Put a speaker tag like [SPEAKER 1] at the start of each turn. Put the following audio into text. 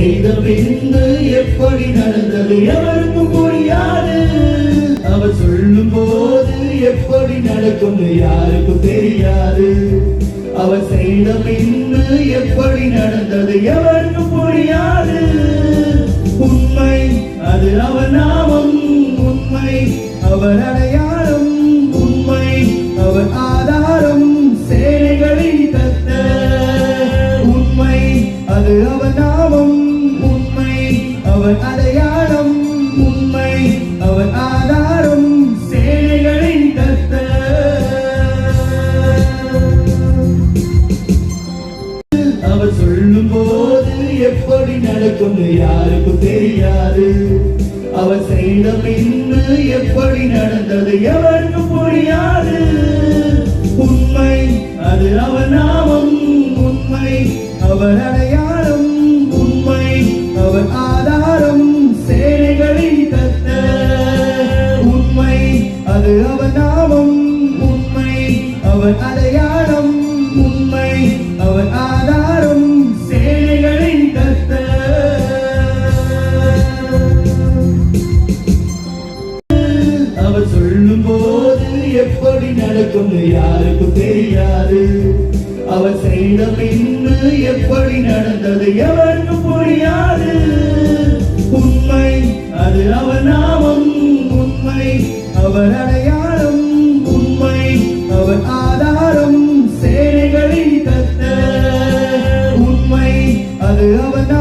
[SPEAKER 1] செய்த பின்பு எப்படி நடந்தது எவருக்கும் புரியாது. அவர் சொல்லும் போது எப்படி நடக்கும் யாருக்கும் தெரியாது. அவர் செய்த பின்பு எப்படி நடந்தது எவருக்கும் புரியாது. உண்மை அது அவர் நாமம், உண்மை அவர் அடையாளம், உண்மை அவர் ஆதாரம், சேனைகளின் கர்த்தர். உண்மை அது அவர் நாமம், உண்மை அவர் அடையாளம், உண்மை அவர் ஆதாரம், சேனைகளின் கர்த்தர். அவர் சொல்லும் போது எப்படி நடக்கும் யாருக்கும் தெரியாது. அவர் செய்த பின்பு எப்படி நடந்தது எவருக்கும் புரியாது. உண்மை அது அவர் நாமம், உண்மை அவர் அடையாளம், உண்மை அவர் ஆதாரம், சேனைகளின் கர்த்தர். உண்மை அது அவர் நாமம், உண்மை அவர் அடையாளம், உண்மை அவர் ஆதாரம், சேனைகளின் கர்த்தர். அவர் சொல்லும் போது எப்படி நடக்கும் யாருக்கும் தெரியாது. அவர் செய்த பின்பு எப்படி நடந்தது எவருக்கும் புரியாது. உண்மை அது அவர் நாமம், உண்மை அவர் அடையாளம், உண்மை அவர் ஆதாரம், சேனைகளின் கர்த்தர். உண்மை அது அவர்